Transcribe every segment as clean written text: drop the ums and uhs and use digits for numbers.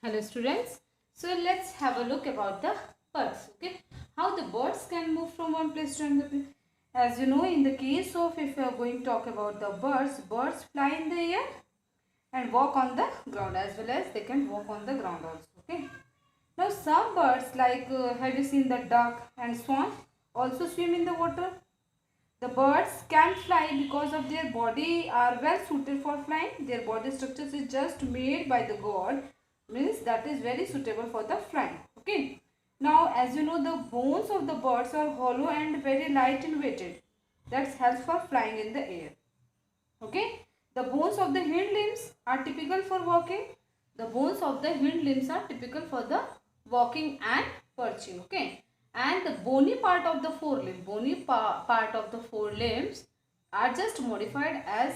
Hello students. So let's have a look about the birds. Okay, how the birds can move from one place to another place. As you know, in the case of if you are going to talk about the birds, birds fly in the air and walk on the ground, as well as they can walk on the ground also. Okay. Now some birds like have you seen the duck and swan also swim in the water. The birds can fly because of their body are well suited for flying. Their body structures is just made by the God, means that is very suitable for the flying. Okay. Now as you know, the bones of the birds are hollow and very light and weighted. That helps for flying in the air. Okay. The bones of the hind limbs are typical for walking. The bones of the hind limbs are typical for the walking and perching. Okay. And the bony part of the forelimb, part of the forelimbs are just modified as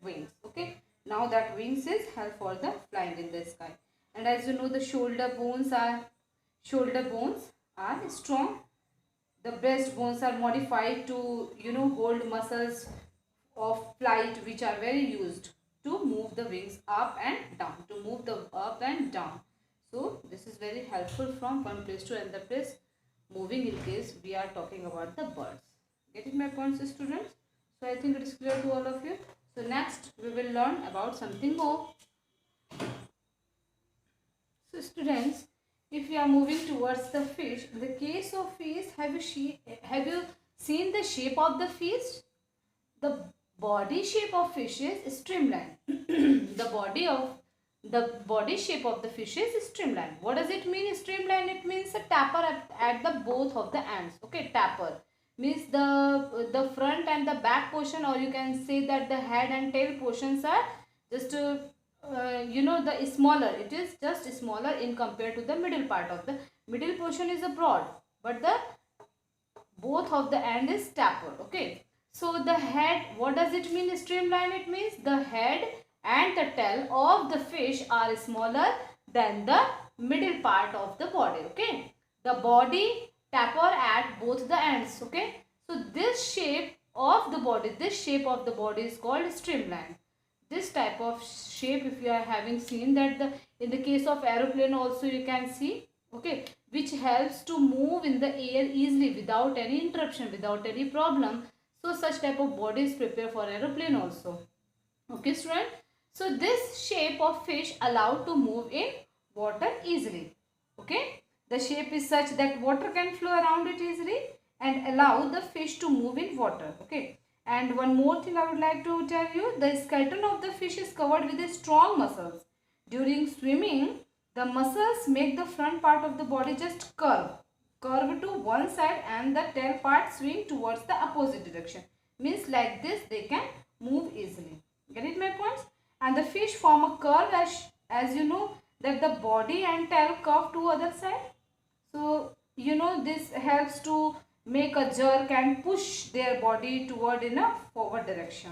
wings. Okay. Now that wings is help for the flying in the sky. And as you know, the shoulder bones are strong. The breast bones are modified to hold muscles of flight, which are very used to move the wings up and down. So this is very helpful from one place to another place, moving in case we are talking about the birds. Getting my points, students? So I think it is clear to all of you. So next we will learn about something more. So students, if we are moving towards the fish, in the case of fish, have you seen the shape of the fish? The body shape of fish is streamlined. the body shape of the fish is streamlined. What does it mean, streamlined? It means a taper at the both of the ends. Okay, taper means the front and the back portion, or you can say that the head and tail portions are just the smaller. It is just smaller in compared to the middle part of the middle portion is a broad, but the both of the end is tapered. Okay. So the head, what does it mean streamline? It means the head and the tail of the fish are smaller than the middle part of the body. Okay. The body taper at both the ends. Okay. So this shape of the body is called streamline. This type of shape, if you are having seen that in the case of aeroplane also you can see. Okay, which helps to move in the air easily without any interruption, without any problem. So such type of body is prepared for aeroplane also. Okay, student. So this shape of fish allowed to move in water easily. Okay, the shape is such that water can flow around it easily and allow the fish to move in water. Okay. And one more thing I would like to tell you, the skeleton of the fish is covered with strong muscles. During swimming, the muscles make the front part of the body just curve to one side, and the tail part swing towards the opposite direction. Means like this they can move easily. Get it my points? And the fish form a curve as you know that the body and tail curve to other side. So this helps to make a jerk and push their body toward in a forward direction.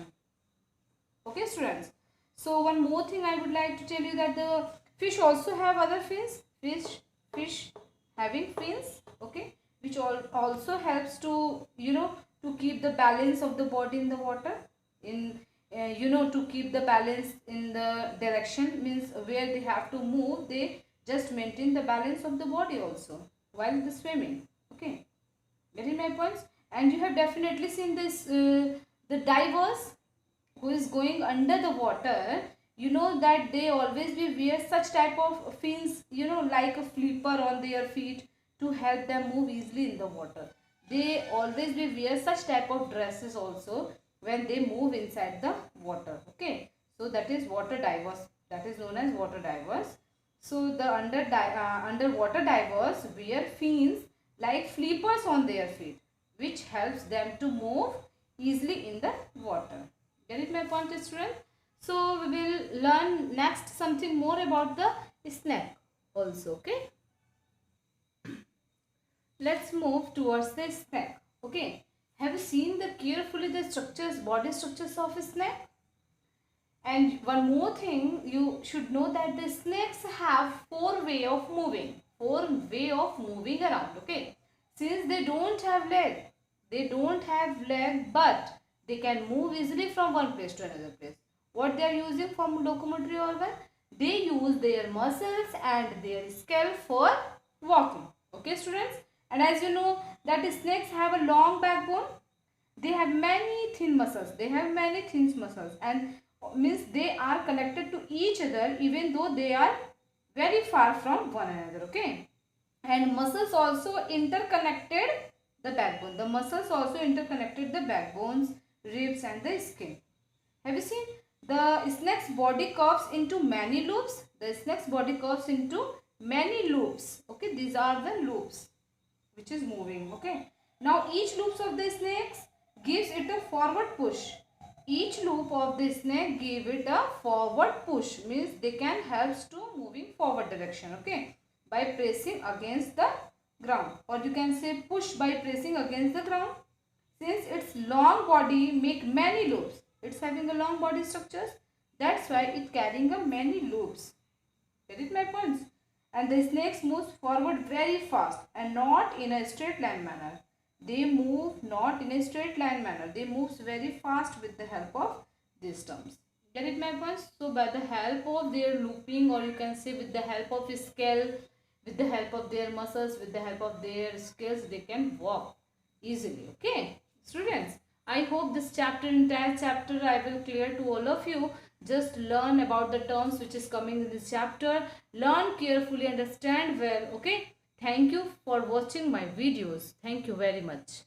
Okay students. So one more thing I would like to tell you, that the fish also have other fins. Fish having fins. Okay, which also helps to to keep the balance of the body in the water, in to keep the balance in the direction, means where they have to move, they just maintain the balance of the body also while the swimming. Okay, getting my points? And you have definitely seen this the divers who is going under the water, that they always be wear such type of fins, like a flipper on their feet to help them move easily in the water. They always be wear such type of dresses also when they move inside the water. Okay, so that is water divers, that is known as water divers. So the underwater divers wear fins like flippers on their feet, which helps them to move easily in the water. Get it my point, student? So we will learn next something more about the snake also. Okay, let's move towards the snake. Okay, have you seen the carefully the body structures of a snake? And one more thing you should know, that the snakes have four way of moving around. Okay, since they don't have leg, but they can move easily from one place to another place. What they are using for locomotory organ? They use their muscles and their scale for walking. Okay, students? And as you know that snakes have a long backbone. They have many thin muscles. They have many thin muscles, and means they are connected to each other even though they are very far from one another. Okay, and muscles also interconnected the backbone. The muscles also interconnected the backbones, ribs, and the skin. Have you seen? The snake's body curves into many loops. The snake's body curves into many loops. Okay, these are the loops which is moving. Okay, now each loops of the snakes gives it a forward push. Each loop of the snake give it a forward push, means they can helps to moving forward direction. Okay, by pressing against the ground, or you can say push by pressing against the ground. Since its long body make many loops, it's having a long body structures, that's why it carrying a many loops. Get it my points? And the snakes moves forward very fast and not in a straight line manner. They move not in a straight line manner. They moves very fast with the help of these terms. Get it my points? So by the help of their looping, or you can say with the help of his scale, with the help of their muscles, with the help of their skills, they can walk easily. Okay, students, I hope this chapter, entire chapter, I will clear to all of you. Just learn about the terms which is coming in this chapter. Learn carefully, understand well. Okay, thank you for watching my videos. Thank you very much.